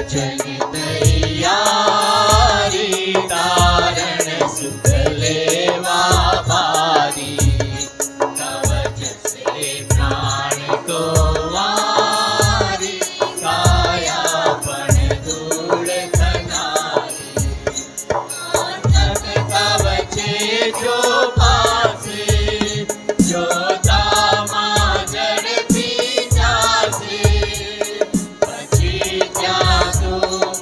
વચન તૈયારી તારણ સુખ લેવા ભારી કવચ સે પ્રાણ કો વારી કાયા પણ ધૂળ થનારી કવચે જો પાસે જોતામાં ઝડપી જાશે પછી ત્યાં તું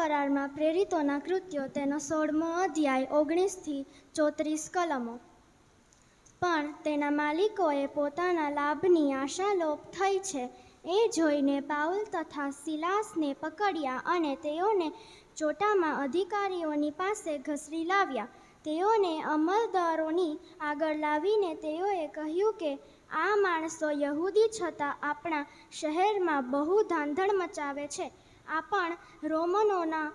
કરારમાં પ્રેરિતોના કૃત્યો તેનો 16મો અધ્યાય 19-34 કલમો. પણ તેના માલિકોએ પોતાના લાભની આશાલોપ થઈ છે એ જોઈને પાઉલ તથા સિલાસને પકડ્યા અને તેઓને ચોટામાં અધિકારીઓની પાસે ઘસડી લાવ્યા. તેઓને અમલદારોની આગળ લાવીને તેઓએ કહ્યું કે આ માણસો યહૂદી છતાં આપણા શહેરમાં બહુ ધાંધણ મચાવે છે. આ પણ રોમનોના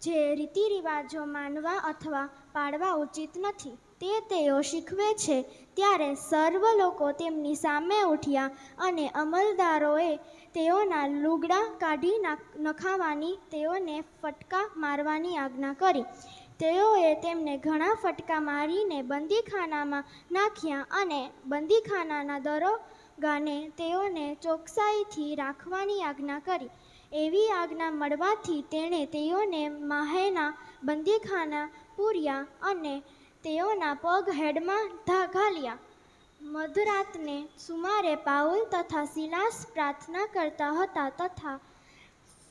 જે રીતિરિવાજો માનવા અથવા પાળવા ઉચિત નથી તે તેઓ શીખવે છે. ત્યારે સર્વ લોકો તેમની સામે ઉઠ્યા અને અમલદારોએ તેઓના લુગડા કાઢી નખાવાની તેઓને ફટકા મારવાની આજ્ઞા કરી. તેઓએ તેમને ઘણા ફટકા મારીને બંદીખાનામાં નાખ્યા અને બંદીખાનાના દરોગાને તેઓને ચોકસાઈથી રાખવાની આજ્ઞા કરી. એવી આજ્ઞા મળવાથી તેણે તેઓને માહેના બંદીખાના પૂર્યા અને તેઓના પગ હેડમાં ઘાલ્યા. મધરાતને સુમારે પાઉલ તથા સિલાસ પ્રાર્થના કરતા હતા તથા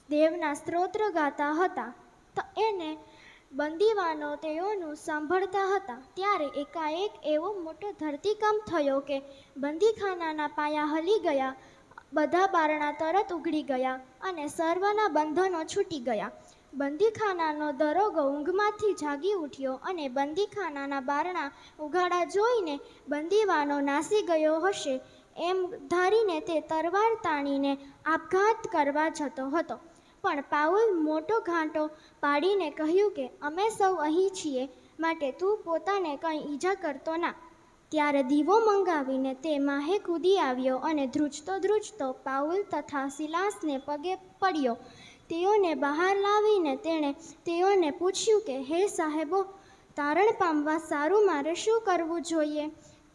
દેવના સ્તોત્ર ગાતા હતા એને બંદીવાનો તેઓનું સાંભળતા હતા. ત્યારે એકાએક એવો મોટો ધરતીકંપ થયો કે બંદીખાનાના પાયા હલી ગયા, બધા બારણા તરત ઉઘડી ગયા અને સર્વના બંધનો છૂટી ગયા. બંદીખાનાનો દરોગો ઊંઘમાંથી જાગી ઉઠ્યો અને બંદીખાનાના બારણા ઉઘાડા જોઈને બંદીવાનો નાસી ગયો હશે એમ ધારીને તે તરવાર તાણીને આપઘાત કરવા જતો હતો. પણ પાઉલ મોટો ઘાંટો પાડીને કહ્યું કે અમે સૌ અહીં છીએ, માટે તું પોતાને કંઈ ઈજા કરતો ના. ત્યારે દીવો મંગાવીને તે માહે કૂદી આવ્યો અને ધ્રુજતો પાઉલ તથા સિલાસને પગે પડ્યો. તેઓને બહાર લાવીને તેણે તેઓને પૂછ્યું કે હે સાહેબો, તારણ પામવા સારું મારે શું કરવું જોઈએ?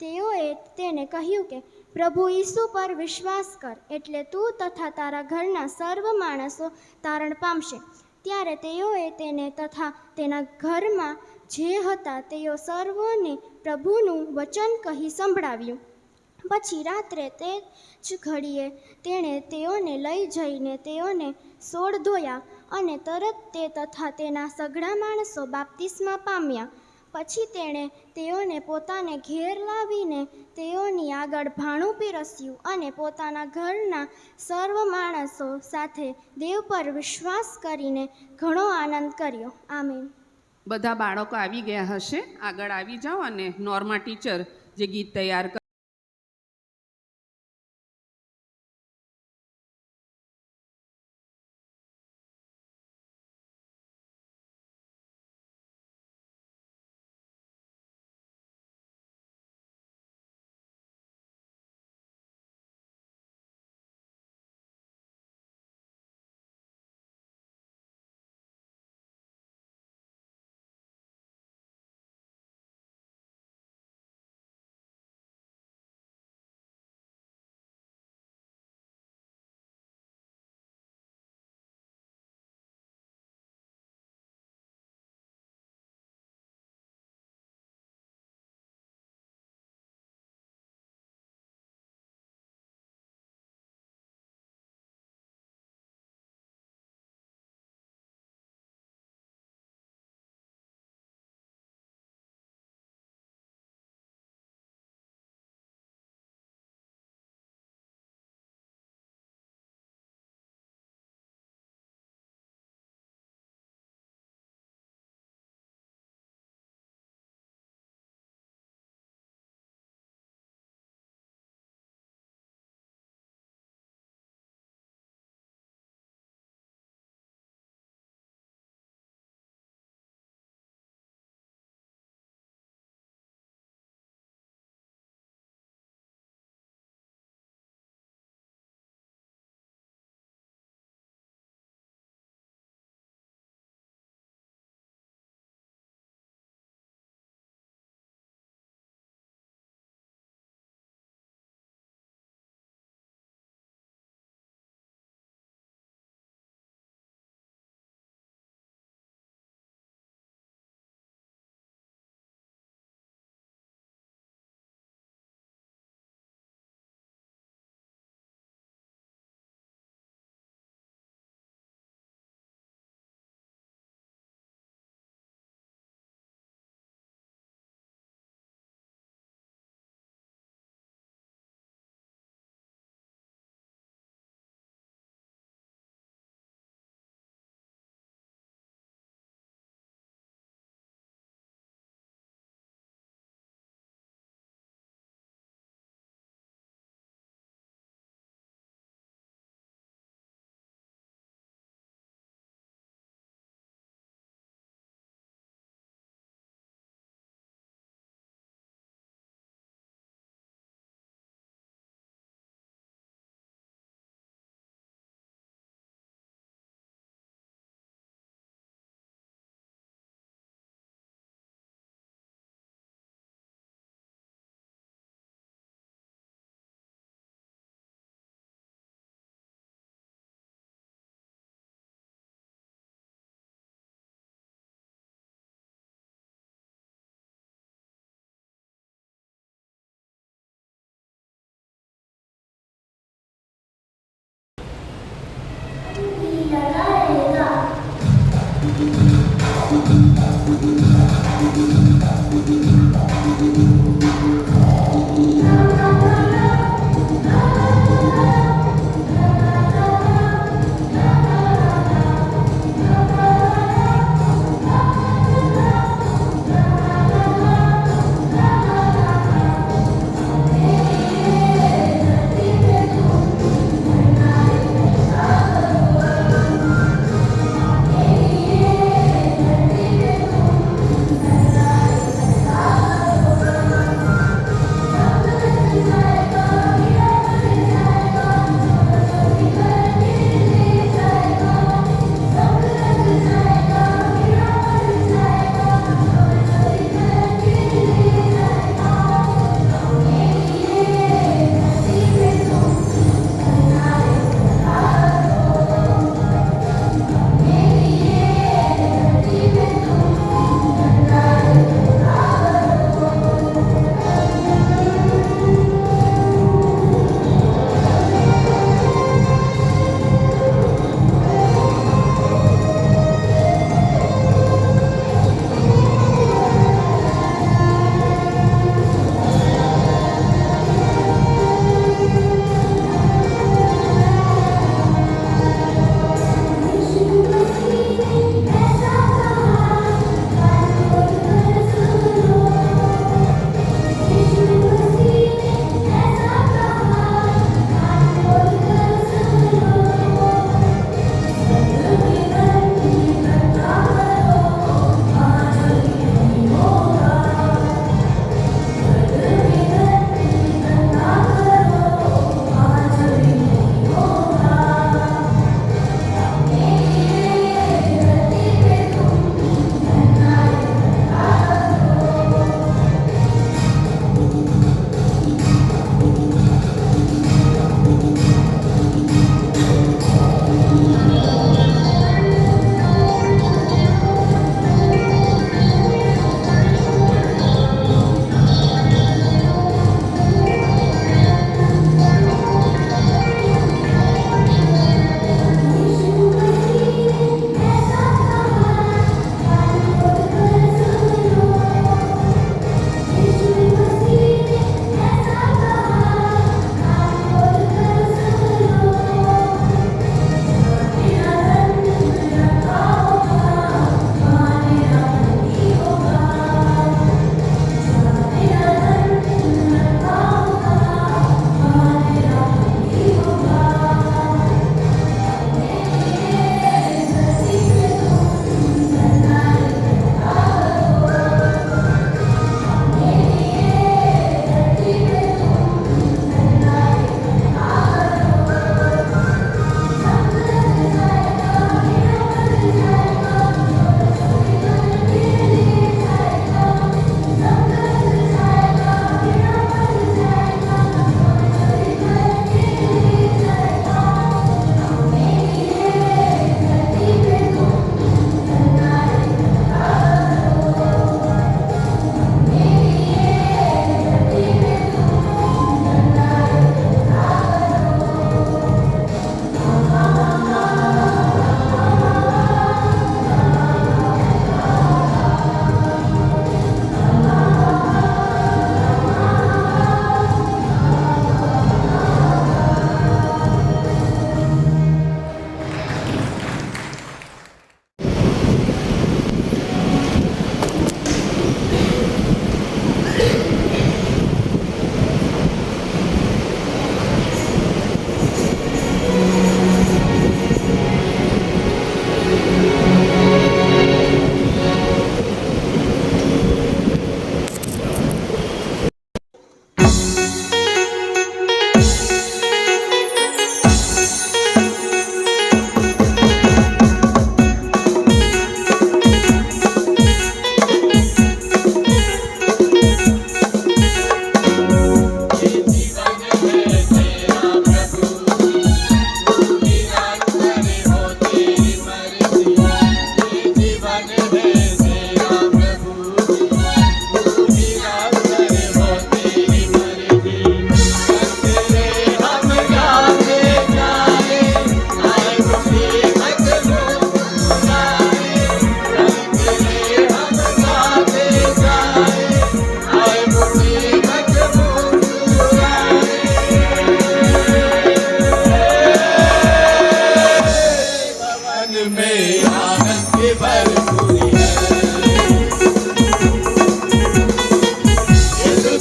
તેઓએ તેને કહ્યું કે પ્રભુ ઈસુ પર વિશ્વાસ કર, એટલે તું તથા તારા ઘરના સર્વ માણસો તારણ પામશે. ત્યારે તેઓએ તેને તથા તેના ઘરમાં જે હતા તેઓ સર્વને પ્રભુનું વચન કહી સંભળાવ્યું. પછી રાત્રે તે જ ઘડીએ તેણે તેઓને લઈ જઈને તેઓને સોળ ધોયા અને તરત તે તથા તેના સઘળા માણસો બાપ્તિસ્મા પામ્યા. પછી તેણે તેઓને પોતાને ઘેર લાવીને તેઓની આગળ ભાણું પીરસ્યું અને પોતાના ઘરના સર્વ માણસો સાથે દેવ પર વિશ્વાસ કરીને ઘણો આનંદ કર્યો. આમીન. બધા બાળકો આવી ગયા હશે, આગળ આવી જાઓ અને નોર્મા ટીચર જે ગીત તૈયાર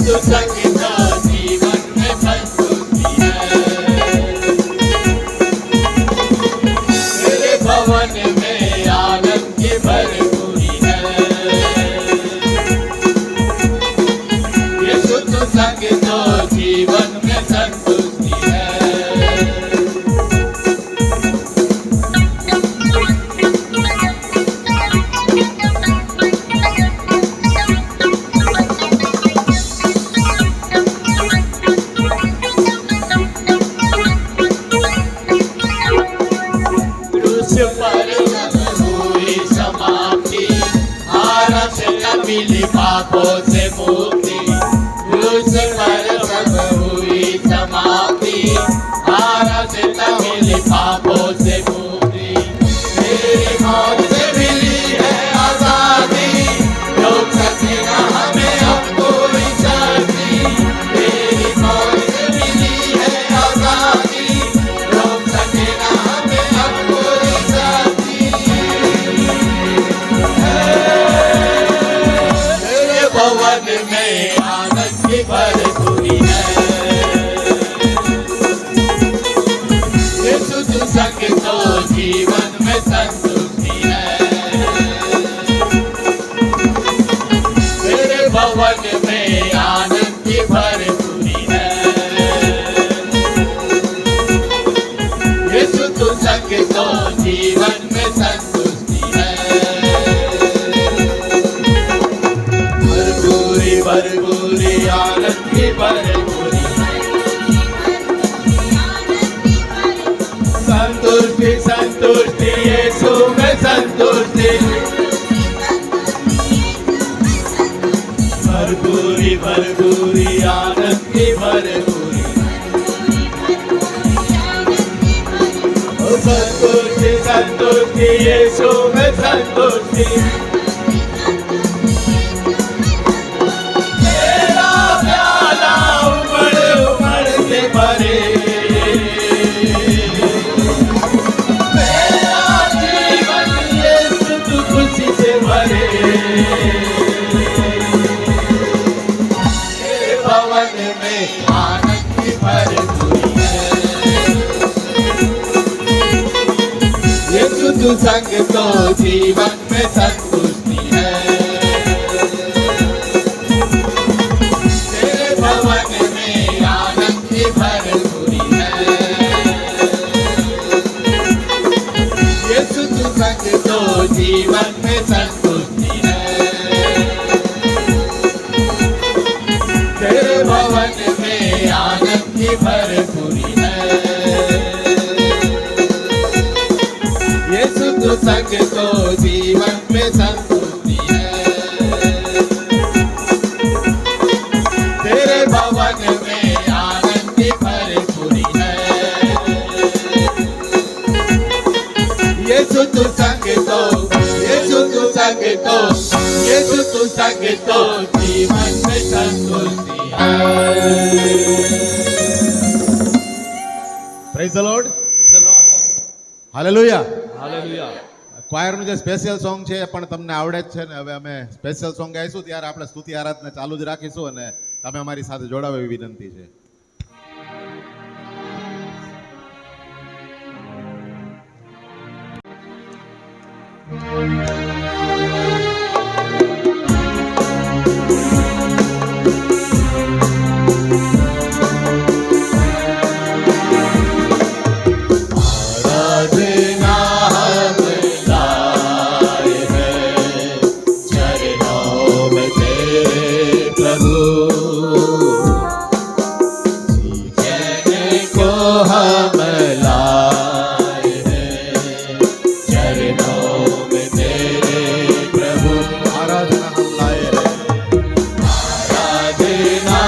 शुद्ध संग तो जीवन में संतुष्टि है। तेरे भवन में आनंद की भरपूरी है। ये शुद्ध संग तो जीवन में संतुष्टि है। क्रूस पर हुई समाप्ति, आरस मिली पापों से मुक्ति। क्रूस पर हुई समाप्ति, आरस मिली पापों से मुक्ति। तेरी मौत से मिली है आजादी, रोक सकेगा हमें अब कोई शक्ति। तेरी मौत से मिली है आजादी, रोक सकेगा हमें अब कोई शक्ति। तेरे भवन में आनंद की भरपूरी है। ये शुद्ध संग तो जीवन में संतुष्टि है। तेरे भवन में आनंद की भरपूरी है। ये शुद्ध संग तो जीवन में संतुष्टि है। भरपूरी भरपूरी आनंद की भरपूरी, संतुष्टि संतुष्टि यीशु में संतुष्टि। भरपूरी भरपूरी आनंद की भरपूरी, संतुष्टि संतुष्टि यीशु में संतुष्टि। तेरा प्याला उमड़ उमड़ से भरे, मेरा जीवन यीशु तू खुशी से भरे। तेरे भवन में आनंद की भरपूरी है। यीशु तू संग तो जीवन में संतुष्टि है। तेरे भवन में आनंद की भरपूरी है। यीशु तू संग तो जीवन में संतुष्टि है। तेरे भवन में आनंद की भरपूरी है। यीशु तू संग तो जीवन में संतुष्टि है। तेरे भवन में आनंद की भरपूरी है। यीशु तू संग तो, यीशु तू संग तो, यीशु तू संग तो जीवन में संतुष्टि है। Praise the lord. Hallelujah. Hallelujah. ક્વાયરનું જે સ્પેશિયલ સોંગ છે એ પણ તમને આવડે જ છે ને. હવે અમે સ્પેશિયલ સોંગ ગાઈશું ત્યારે આપણે સ્તુતિ આરાધના ચાલુ જ રાખીશું અને તમે અમારી સાથે જોડાવો એવી વિનંતી છે. आराधना हम लाए हैं चरणों में तेरे प्रभु। जीवन को हम लाए हैं चरणों में तेरे प्रभु। આરાધના હમ લાયે રે. आराधना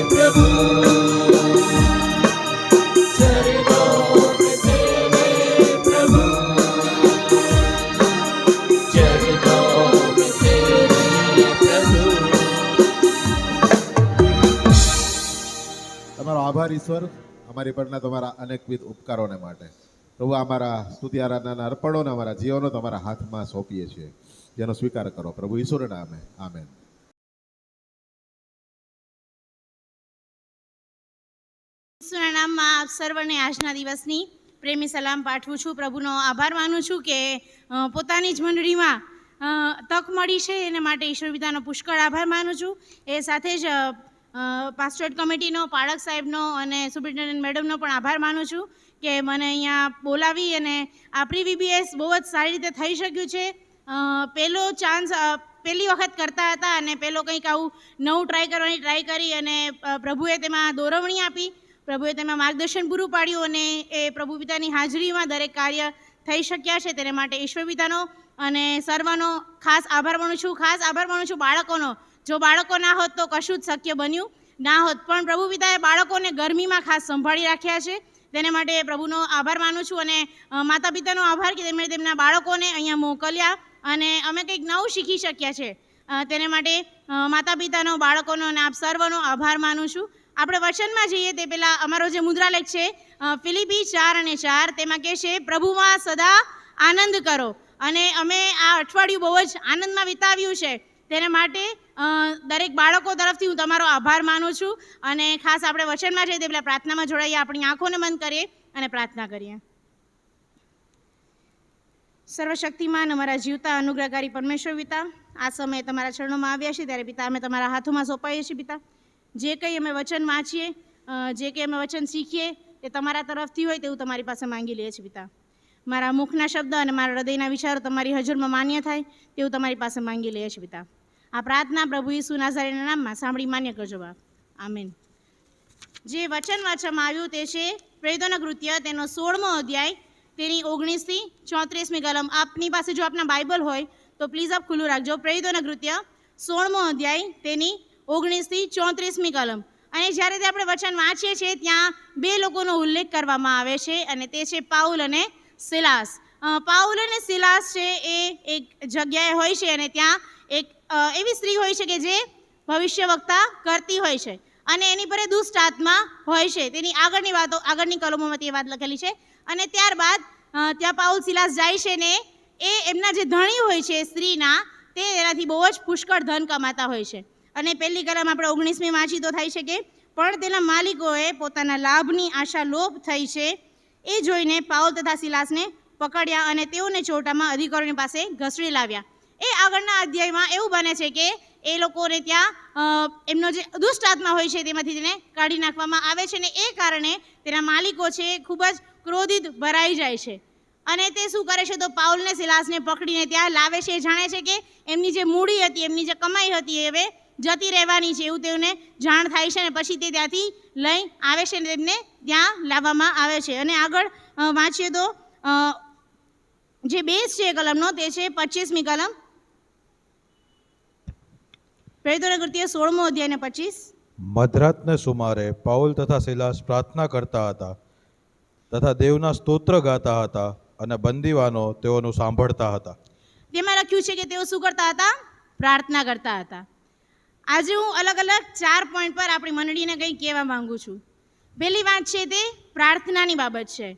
प्रभु चरणों में तेरे प्रभु चरणों में तेरे प्रभु તમારો આભાર ઈશ્વર, અમારી પરના તમારા અનેકવિધ ઉપકારોને માટે. પ્રભુ, અમારા સ્તુતિ આરાધનાના અર્પણોને અમારા જીવનો તમારા હાથમાં સોંપીએ છીએ, જેનો સ્વીકાર કરો પ્રભુ ઈશ્વરના નામે. આમેન. ઈશ્વરના નામમાં આપ સર્વને આજના દિવસની પ્રેમી સલામ પાઠવું છું. પ્રભુનો આભાર માનું છું કે પોતાની જ મંડળીમાં તક મળી છે, એને માટે ઈશ્વર પિતાનો પુષ્કળ આભાર માનું છું. એ સાથે જ પાસ્ટોરેટ કમિટીનો, પાળક સાહેબનો અને સુપ્રિન્ટેન્ડન્ટ મેડમનો પણ આભાર માનું છું કે મને અહીંયા બોલાવી અને આ પ્રી VBS બહુ જ સારી રીતે થઈ શક્યું છે. પહેલો ચાન્સ પહેલી વખત કરતા હતા અને પહેલો કંઈક આવું નવું ટ્રાય કરી અને પ્રભુએ તેમાં દોરવણી આપી, પ્રભુએ તેમાં માર્ગદર્શન પૂરું પાડ્યું અને એ પ્રભુ પિતાની હાજરીમાં દરેક કાર્ય થઈ શક્યા છે. તેને માટે ઈશ્વર પિતાનો અને સર્વનો ખાસ આભાર માનું છું. ખાસ આભાર માનું છું બાળકોનો. જો બાળકો ના હોત તો કશું જ શક્ય બન્યું ના હોત, પણ પ્રભુ પિતાએ બાળકોને ગરમીમાં ખાસ સંભાળી રાખ્યા છે. તેને માટે પ્રભુનો આભાર માનું છું અને માતા પિતાનો આભાર કે તેમણે તેમના બાળકોને અહીંયા મોકલ્યા અને અમે કંઈક નવું શીખી શક્યા છે. તેને માટે માતા પિતાનો, બાળકોનો અને આપ સર્વનો આભાર માનું છું. આપણે વચનમાં જઈએ તે પહેલાં અમારો જે મુદ્રાલેખ છે ફિલિપી 4:4, તેમાં કહે છે પ્રભુમાં સદા આનંદ કરો. અને અમે આ અઠવાડિયું બહુ જ આનંદમાં વિતાવ્યું છે. તેને માટે દરેક બાળકો તરફથી હું તમારો આભાર માનું છું. અને ખાસ આપણે વચનમાં જઈએ તે પહેલાં પ્રાર્થનામાં જોડાઈએ, આપણી આંખોને બંધ કરીએ અને પ્રાર્થના કરીએ. સર્વશક્તિમાન અમારા જીવતા અનુગ્રહકારી પરમેશ્વર પિતા, આ સમયે તમારા ચરણોમાં આવ્યા છીએ ત્યારે પિતા અમે તમારા હાથોમાં સોંપાઈએ છીએ. પિતા, જે કંઈ અમે વચન વાંચીએ, જે કંઈ અમે વચન શીખીએ એ તમારા તરફથી હોય તેવું તમારી પાસે માંગી લઈએ છીએ. પિતા, મારા મુખના શબ્દ અને મારા હૃદયના વિચારો તમારી હજુરમાં માન્ય થાય તેવું તમારી પાસે માંગી લઈએ છીએ. પિતા, આ પ્રાર્થના પ્રભુ ઈસુ નાઝરેના નામમાં સાંભળી માન્ય કરજો બાપ. આમેન. જે વચન વાંચવામાં આવ્યું તે છે પ્રેરિતોના કૃત્ય તેનો 16મો અધ્યાય, તેની 19થી 34મી કલમ. આપની પાસે જો આપના બાઇબલ હોય તો પ્લીઝ આપ ખુલ્લું રાખજો. પ્રેરિતોના કૃત્ય 16મો અધ્યાય, તેની 19થી 34મી કલમ. અને જ્યારે તે આપણે વચન વાંચીએ છીએ ત્યાં બે લોકોનો ઉલ્લેખ કરવામાં આવે છે અને તે છે પાઉલ અને સિલાસ. પાઉલ અને સિલાસ છે એ એક જગ્યાએ હોય છે અને ત્યાં એક એવી સ્ત્રી હોય છે કે જે ભવિષ્ય વક્તા કરતી હોય છે અને એની પર દુષ્ટ આત્મા હોય છે. તેની આગળની કલમોમાં તે વાત લખેલી છે. અને ત્યારબાદ ત્યાં પાઉલ સિલાસ જાય છે ને એ એમના જે ધણી હોય છે સ્ત્રીના, તે એનાથી બહુ જ પુષ્કળ ધન કમાતા હોય છે. અને પહેલી કલમ આપણે 19મી વાંચી તો થાય છે કે પણ તેના માલિકોએ પોતાના લાભની આશા લોપ થઈ છે એ જોઈને પાઉલ તથા સિલાસને પકડ્યા અને તેઓને ચોટામાં અધિકારીઓની પાસે ઘસડી લાવ્યા. એ આગળના અધ્યાયમાં એવું બને છે કે એ લોકોને ત્યાં એમનો જે દુષ્ટ આત્મા હોય છે તેમાંથી તેને કાઢી નાખવામાં આવે છે અને એ કારણે તેના માલિકો છે ખૂબ જ ક્રોધિત ભરાઈ જાય છે. અને તે શું કરે છે તો પાઉલને સિલાસને પકડીને ત્યાં લાવે છે. જાણે છે કે એમની જે મૂડી હતી, એમની જે કમાઈ હતી એ હવે જતી રહેવાની છે એવું તેઓને જાણ થાય છે અને પછી તે ત્યાંથી લઈ આવે છે અને તેમને ત્યાં લાવવામાં આવે છે. અને આગળ વાંચીએ તો જે બેઝ છે કલમનો તે છે 25મી કલમ, પ્રેરિતોના કૃત્ય 16મો અધ્યાય ને 25. મધરાતને સુમારે પાઉલ તથા સિલાસ પ્રાર્થના કરતા હતા તથા દેવના સ્તોત્ર ગાતા હતા અને બંદીવાનો તેઓનું સાંભળતા હતા. તેમાં લખ્યું છે કે તેઓ શું કરતા હતા? પ્રાર્થના કરતા હતા. આજે હું અલગ અલગ 4 પોઈન્ટ પર આપણી મંડળીને કંઈ કહેવા માંગુ છું. પહેલી વાત છે તે પ્રાર્થનાની બાબત છે.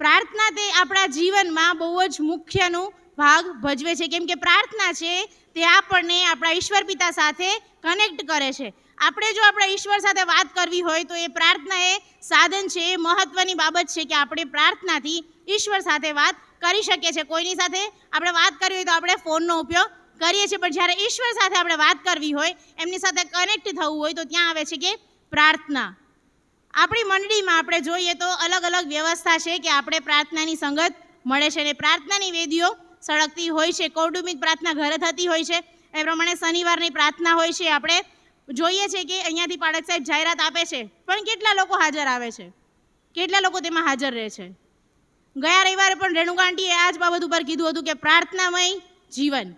પ્રાર્થના તે આપણા જીવનમાં બહુ જ મુખ્યનો ભાગ ભજવે છે, કેમ કે પ્રાર્થના છે તે આપણને આપણા ઈશ્વર પિતા સાથે કનેક્ટ કરે છે. આપણે જો આપણા ઈશ્વર સાથે વાત કરવી હોય તો એ પ્રાર્થના એ સાધન છે, એ મહત્વની બાબત છે કે આપણે પ્રાર્થનાથી ઈશ્વર સાથે વાત કરી શકીએ છીએ. કોઈની સાથે આપણે વાત કરવી હોય તો આપણે ફોનનો ઉપયોગ કરીએ છીએ, પણ જ્યારે ઈશ્વર સાથે આપણે વાત કરવી હોય, એમની સાથે કનેક્ટ થવું હોય તો ત્યાં આવે છે કે પ્રાર્થના. આપણી મંડળીમાં આપણે જોઈએ તો અલગ અલગ વ્યવસ્થા છે કે આપણે પ્રાર્થનાની સંગત મળે છે અને પ્રાર્થનાની વેદીઓ સળગતી હોય છે. કૌટુંબિક પ્રાર્થના ઘરે થતી હોય છે, એ પ્રમાણે શનિવારની પ્રાર્થના હોય છે. આપણે જોઈએ છે કે અહીંયાથી પાળક સાહેબ જાહેરાત આપે છે, પણ કેટલા લોકો હાજર આવે છે, કેટલા લોકો તેમાં હાજર રહે છે? ગયા રવિવારે પણ રેણુકા આંટીએ આ જ બાબત ઉપર કીધું હતું કે પ્રાર્થનામય જીવન.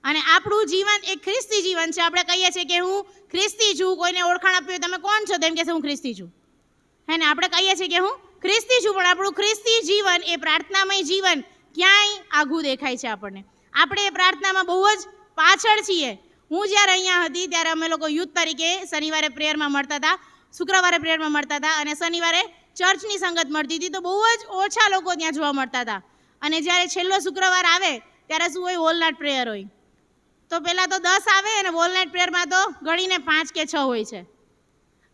અને આપણું જીવન એક ખ્રિસ્તી જીવન છે. આપણે કહીએ છીએ કે હું ખ્રિસ્તી છું. કોઈને ઓળખાણ આપી, તમે કોણ છો, તેમ કહેશે હું ખ્રિસ્તી છું. હે ને, આપણે કહીએ છીએ કે હું ખ્રિસ્તી છું, પણ આપણું ખ્રિસ્તી જીવન એ પ્રાર્થનામય જીવન ક્યાંય આઘું દેખાય છે આપણને. આપણે એ પ્રાર્થનામાં બહુ જ પાછળ છીએ. હું જ્યારે અહીંયા હતી ત્યારે અમે લોકો યુથ તરીકે શનિવારે પ્રેયરમાં મળતા હતા, શુક્રવારે પ્રેયરમાં મળતા હતા, અને શનિવારે ચર્ચની સંગત મળતી હતી. તો બહુ જ ઓછા લોકો ત્યાં જોવા મળતા હતા. અને જ્યારે છેલ્લો શુક્રવાર આવે ત્યારે શું હોય, હોલ નાઇટ પ્રેયર હોય. તો પહેલાં તો 10 આવે અને હોલ નાઇટ પ્રેયરમાં તો ગણીને 5 કે 6 હોય છે.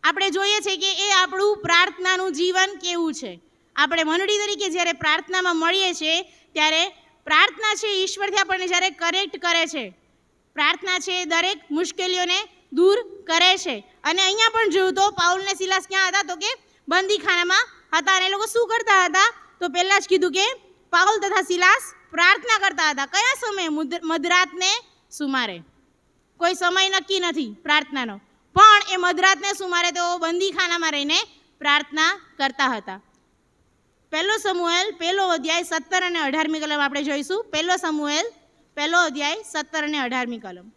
આપણે જોઈએ છીએ કે એ આપણું પ્રાર્થનાનું જીવન કેવું છે. આપણે મંડળી તરીકે જ્યારે પ્રાર્થનામાં મળીએ છીએ ત્યારે પ્રાર્થના છે ઈશ્વરથી આપણને જ્યારે કનેક્ટ કરે છે. પ્રાર્થના છે દરેક મુશ્કેલીઓને દૂર કરે છે. અને અહીંયા પણ જોયું તો પાઉલ ને સિલાસ ક્યાં હતા, તો કે બંદીખાનામાં હતા. અને એ લોકો શું કરતા હતા, તો પહેલાં જ કીધું કે પાઉલ તથા સિલાસ પ્રાર્થના કરતા હતા. કયા સમયે? મધરાતને સુમારે. કોઈ સમય નક્કી નથી પ્રાર્થનાનો, પણ એ મધરાતને સુમારે તેઓ બંદીખાનામાં રહીને પ્રાર્થના કરતા હતા. 1 સમુએલ 1 અધ્યાય 17 અને 18મી કલમ આપણે જોઈશું. 1 સમુએલ 1 અધ્યાય 17 અને 18મી કલમ.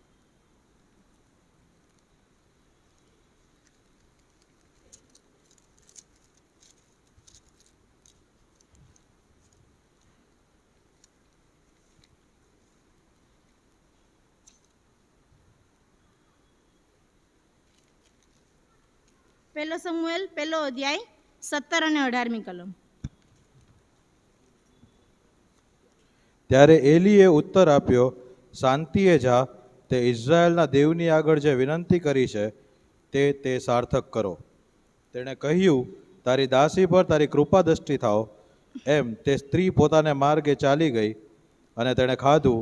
પહેલો સમુએલ 1 અધ્યાય 17 અને 18મી કલમ. ત્યારે એલીએ ઉત્તર આપ્યો, શાંતિએ જા, તે ઇઝરાયલના દેવની આગળ જે વિનંતી કરી છે તે સાર્થક કરો. તેણે કહ્યું, તારી દાસી પર તારી કૃપા દ્રષ્ટિ થાવ. એમ તે સ્ત્રી પોતાને માર્ગે ચાલી ગઈ અને તેણે ખાધું,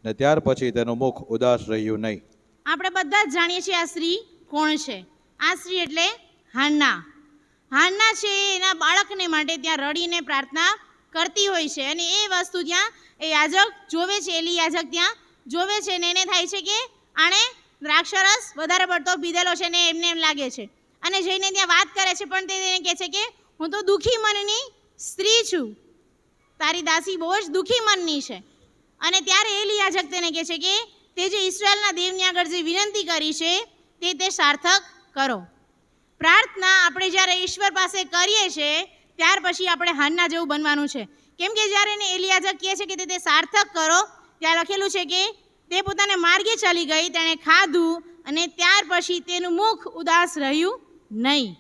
ને ત્યાર પછી તેનું મુખ ઉદાસ રહ્યું નહીં. આપણે બધા જ જાણીએ છીએ આ સ્ત્રી કોણ છે. આ સ્ત્રી એટલે હાન્ના. હાન્ના છે એના બાળકને માટે ત્યાં રડીને પ્રાર્થના કરતી હોય છે. અને એ વસ્તુ ત્યાં એ યાજક જોવે છે, એલી યાજક ત્યાં જોવે છે, ને એને થાય છે કે આણે દ્રાક્ષરસ વધારે પડતો પીધેલો છે ને એમને એમ લાગે છે. અને જઈને ત્યાં વાત કરે છે, પણ તે એને કહે છે કે હું તો દુઃખી મનની સ્ત્રી છું, તારી દાસી બહુ જ દુઃખી મનની છે. અને ત્યારે એલી યાજક તેને કહે છે કે તે જે ઇસ્રાયલના દેવની આગળ જે વિનંતી કરી છે તે સાર્થક કરો. પ્રાર્થના આપણે જ્યારે ઈશ્વર પાસે કરીએ છીએ ત્યાર પછી આપણે હાન્ના જેવું બનવાનું છે. કેમ કે જ્યારે એને એલી યાજક કહે છે કે તે સાર્થક કરો, ત્યાં લખેલું છે કે તે પોતાને માર્ગે ચાલી ગઈ, તેણે ખાધું, અને ત્યાર પછી તેનું મુખ ઉદાસ રહ્યું નહીં.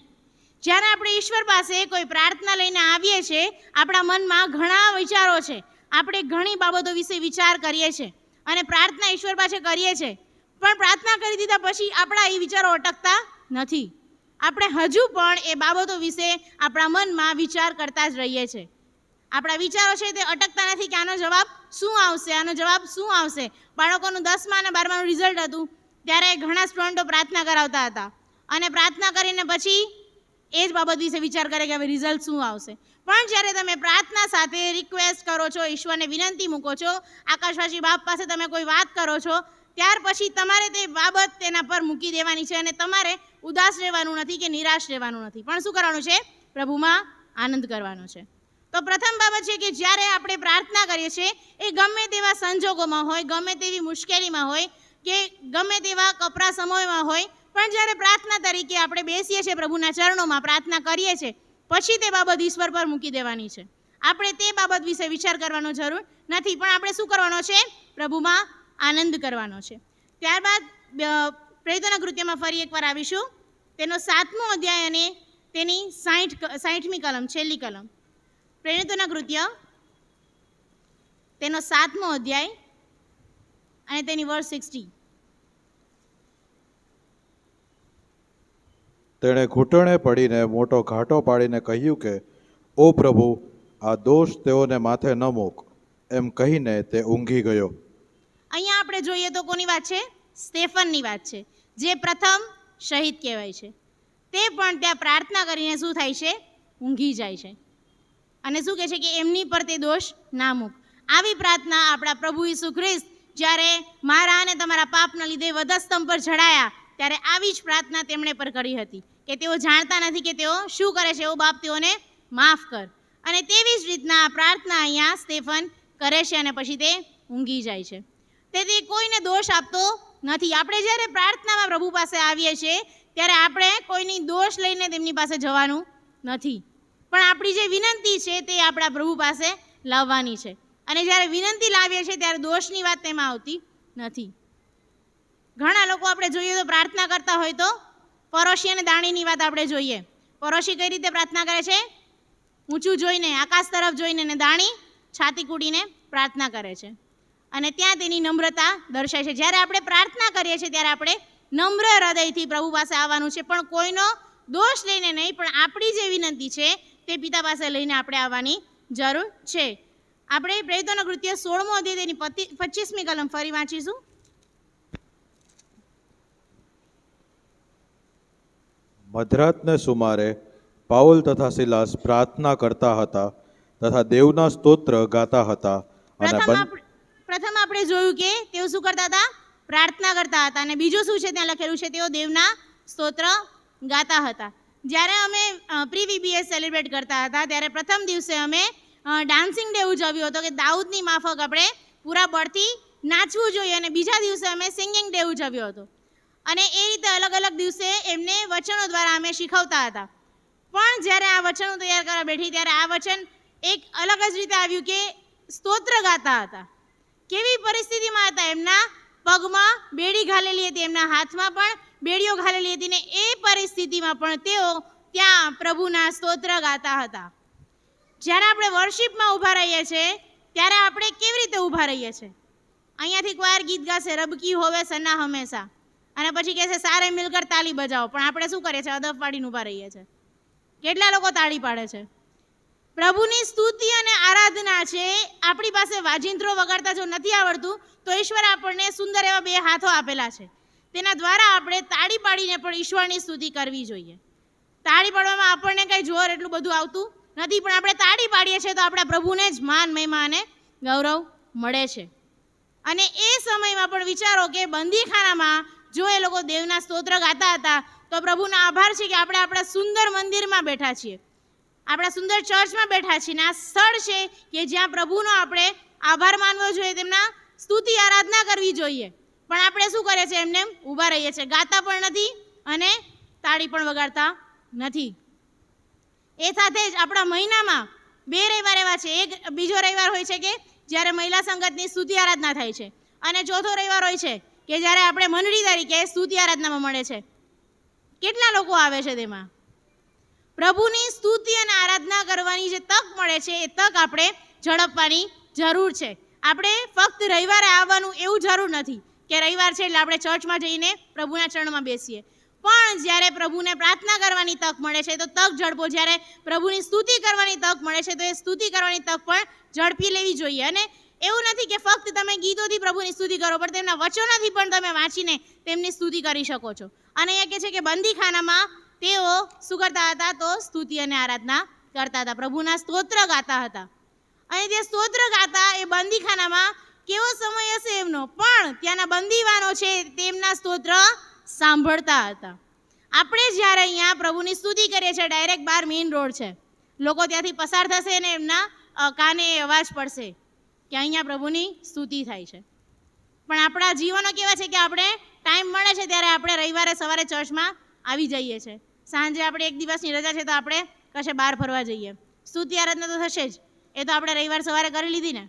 જ્યારે આપણે ઈશ્વર પાસે કોઈ પ્રાર્થના લઈને આવીએ છીએ, આપણા મનમાં ઘણા વિચારો છે, આપણે ઘણી બાબતો વિશે વિચાર કરીએ છીએ અને પ્રાર્થના ઈશ્વર પાસે કરીએ છીએ. પણ પ્રાર્થના કરી દીધા પછી આપણા એ વિચારો અટકતા નથી. આપણે હજુ પણ એ બાબતો વિશે આપણા મનમાં વિચાર કરતા જ રહીએ છીએ. આપણા વિચારો છે તે અટકતા નથી કે આનો જવાબ શું આવશે, આનો જવાબ શું આવશે. બાળકોનું 10મા અને 12માનું રિઝલ્ટ હતું ત્યારે ઘણા સ્ટુડન્ટો પ્રાર્થના કરાવતા હતા અને પ્રાર્થના કરીને પછી એ જ બાબત વિશે વિચાર કરે કે હવે રિઝલ્ટ શું આવશે. પણ જ્યારે તમે પ્રાર્થના સાથે રિક્વેસ્ટ કરો છો, ઈશ્વરને વિનંતી મૂકો છો, આકાશવાસી બાપ પાસે તમે કોઈ વાત કરો છો, ત્યાર પછી તમારે તે બાબત તેના પર મૂકી દેવાની છે અને તમારે ઉદાસ રહેવાનું નથી કે નિરાશ રહેવાનું નથી, પણ શું કરવાનું છે? પ્રભુમાં આનંદ કરવાનો છે. તો પ્રથમ બાબત છે કે જ્યારે આપણે પ્રાર્થના કરીએ છીએ એ ગમે તેવા સંજોગોમાં હોય, ગમે તેવી મુશ્કેલીમાં હોય કે ગમે તેવા કપરા સમયમાં હોય, પણ જ્યારે પ્રાર્થના તરીકે આપણે બેસીએ છીએ પ્રભુના ચરણોમાં, પ્રાર્થના કરીએ છીએ, પછી તે બાબત ઈશ્વર પર મૂકી દેવાની છે. આપણે તે બાબત વિશે વિચાર કરવાનો જરૂર નથી, પણ આપણે શું કરવાનો છે? પ્રભુમાં આનંદ કરવાનો છે. ત્યારબાદ પ્રેરિતોના કૃત્યમાં ફરી એકવાર આવીશું. તેનો 7મો અધ્યાય અને તેની 60મી કલમ, છેલ્લી કલમ. પ્રેરિતોના કૃત્ય તેનો 7મો અધ્યાય અને તેની વર્સ 60. તેણે ઘૂંટણે પડીને મોટો ઘાટો પાડીને કહ્યું કે, ઓ પ્રભુ, આ દોષ તેઓને માથે ન મૂક. એમ કહીને તે ઊંઘી ગયો. અહીંયા આપણે જોઈએ તો કોની વાત છે? સ્ટેફનની વાત છે, જે પ્રથમ શહીદ કહેવાય છે. તે પણ ત્યાં પ્રાર્થના કરીને શું થાય છે? ઊંઘી જાય છે. અને શું કહે છે કે એમની પર તે દોષ ના મૂક. આવી પ્રાર્થના આપણા પ્રભુ ઈસુ ખ્રિસ્ત જ્યારે મારા અને તમારા પાપના લીધે વધસ્તંભ પર ચડાયા ત્યારે આવી જ પ્રાર્થના તેમણે પર કરી હતી કે તેઓ જાણતા નથી કે તેઓ શું કરે છે, એવો બાપ તેઓને માફ કર. અને તેવી જ રીતના આ પ્રાર્થના અહીંયા સ્ટેફન કરે છે અને પછી તે ઊંઘી જાય છે. તેથી કોઈને દોષ આપતો નથી. આપણે જ્યારે પ્રાર્થનામાં પ્રભુ પાસે આવીએ છીએ ત્યારે આપણે કોઈની દોષ લઈને તેમની પાસે જવાનું નથી, પણ આપણી જે વિનંતી છે તે આપણા પ્રભુ પાસે લાવવાની છે. અને જ્યારે વિનંતી લાવીએ છીએ ત્યારે દોષની વાત તેમાં આવતી નથી. ઘણા લોકો આપણે જોઈએ તો પ્રાર્થના કરતા હોય તો પરોશી અને દાણીની વાત આપણે જોઈએ. પરોશી કઈ રીતે પ્રાર્થના કરે છે? ઊંચું જોઈને, આકાશ તરફ જોઈને, ને દાણી છાતી કૂટીને પ્રાર્થના કરે છે અને ત્યાં તેની નમ્રતા દર્શાય છે. જ્યારે આપણે પ્રાર્થના કરીએ છીએ ત્યારે આપણે નમ્ર હૃદયથી પ્રભુ પાસે આવવાનું છે, પણ કોઈનો દોષ લઈને નહીં, પણ આપણી જે વિનંતી છે તે પિતા પાસે લઈને આપણે આવવાની જરૂર છે. આપણે પ્રેરિતોના કૃત્ય 16મો અધ્યાય તેની 25મી કલમ ફરી વાંચીશું. મધરાતને સુમારે પાઉલ તથા સિલાસ પ્રાર્થના કરતા હતા તથા દેવના સ્તોત્ર ગાતા હતા. પ્રથમ આપણે જોયું કે તેઓ શું કરતા હતા? પ્રાર્થના કરતા હતા. અને બીજું શું છે ત્યાં લખેલું છે? તેઓ દેવના સ્તોત્ર ગાતા હતા. જ્યારે અમે પ્રી VBS સેલિબ્રેટ કરતા હતા ત્યારે પ્રથમ દિવસે અમે ડાન્સિંગ ડે ઉજવ્યો હતો કે દાઉદની માફક આપણે પૂરા બળથી નાચવું જોઈએ, અને બીજા દિવસે અમે સિંગિંગ ડે ઉજવ્યો હતો. અને એ રીતે અલગ અલગ દિવસે એમને વચનો દ્વારા અમે શીખવતા હતા. પણ જ્યારે આ વચનો તૈયાર કરવા બેઠી ત્યારે આ વચન એક અલગ જ રીતે આવ્યું કે સ્તોત્ર ગાતા હતા. કેવી પરિસ્થિતિમાં હતા? એમના પગમાં બેડી ઘાલેલી હતી, એમના હાથમાં પણ બેડીઓ ઘાલેલી હતી, ને એ પરિસ્થિતિમાં પણ તેઓ ત્યાં પ્રભુના સ્તોત્ર ગાતા હતા. જ્યારે આપણે વર્શિપમાં ઊભા રહીએ છીએ ત્યારે આપણે કેવી રીતે ઊભા રહીએ છીએ? અહીંયાથી ક્વાયર ગીત ગાશે, રબકી હોવે સના હંમેશા, અને પછી કહેશે સારે મિલકર તાલી બજાવો, પણ આપણે શું કરીએ છીએ? અદબ પાડીને ઊભા રહીએ છીએ. કેટલા લોકો તાળી પાડે છે? પ્રભુની સ્તુતિ અને આરાધના છે. આપણી પાસે વાજિંત્રો વગાડતા જો નથી આવડતું તો ઈશ્વર આપણને સુંદર એવા 2 હાથો આપેલા છે, તેના દ્વારા આપણે તાળી પાડીને પણ ઈશ્વરની સ્તુતિ કરવી જોઈએ. તાળી પાડવામાં આપણને કંઈ જોર એટલું બધું આવતું નથી, પણ આપણે તાળી પાડીએ છીએ તો આપણા પ્રભુને જ માન, મહિમા અને ગૌરવ મળે છે. અને એ સમયમાં પણ વિચારો કે બંદીખાનામાં જો એ લોકો દેવના સ્તોત્ર ગાતા હતા તો પ્રભુનો આભાર છે કે આપણે આપણા સુંદર મંદિરમાં બેઠા છીએ, આપણા સુંદર ચર્ચમાં બેઠા છીએ, ને આ સ્થળ છે કે જ્યાં પ્રભુનો આપણે આભાર માનવો જોઈએ, તેમના સ્તુતિ આરાધના કરવી જોઈએ. પણ આપણે શું કરીએ છીએ? એમને ઊભા રહીએ છીએ, ગાતા પણ નથી અને તાળી પણ વગાડતા નથી. એ સાથે જ આપણા મહિનામાં 2 રવિવાર એવા છે. એક બીજો રવિવાર હોય છે કે જ્યારે મહિલા સંગતની સ્તુતિ આરાધના થાય છે, અને ચોથો રવિવાર હોય છે કે જ્યારે આપણે મંડળી તરીકે સ્તુતિ આરાધનામાં મળે છે. કેટલા લોકો આવે છે? તેમાં પ્રભુની સ્તુતિ અને આરાધના કરવાની જે તક મળે છે એ તક આપણે ઝડપવાની જરૂર છે. આપણે ફક્ત રવિવારે આવવાનું એવું જરૂર નથી કે રવિવાર છે એટલે આપણે ચર્ચમાં જઈને પ્રભુના ચરણમાં બેસીએ, પણ જ્યારે પ્રભુને પ્રાર્થના કરવાની તક મળે છે તો તક ઝડપો. જ્યારે પ્રભુની સ્તુતિ કરવાની તક મળે છે તો એ સ્તુતિ કરવાની તક પણ ઝડપી લેવી જોઈએ. અને એવું નથી કે ફક્ત તમે ગીતોથી પ્રભુની સ્તુતિ કરો, પણ તેમના વચનોથી પણ તમે વાંચીને તેમની સ્તુતિ કરી શકો છો. અને એ કહે છે કે બંદીખાનામાં તેઓ શું કરતા હતા? તો સ્તુતિ અને આરાધના કરતા હતા, પ્રભુના સ્તોત્ર ગાતા હતા. અને જે સ્તોત્ર ગાતા એ બંદીખાનામાં કેવો સમય હશે એમનો, પણ ત્યાંના બંદીવાનો છે તેમના સ્તોત્ર સાંભળતા હતા. આપણે જ્યારે અહીંયા પ્રભુની સ્તુતિ કરીએ છીએ, ડાયરેક્ટ બહાર મેઇન રોડ છે, લોકો ત્યાંથી પસાર થશે ને એમના કાને અવાજ પડશે કે અહીંયા પ્રભુની સ્તુતિ થાય છે. પણ આપણા જીવનો કેવા છે કે આપણે ટાઈમ મળે છે ત્યારે આપણે રવિવારે સવારે ચર્ચમાં આવી જઈએ છીએ, સાંજે આપણે એક દિવસની રજા છે તો આપણે કશે બહાર ફરવા જઈએ. સ્તુતિ આરાધના તો થશે જ, એ તો આપણે રવિવાર સવારે કરી લીધી ને.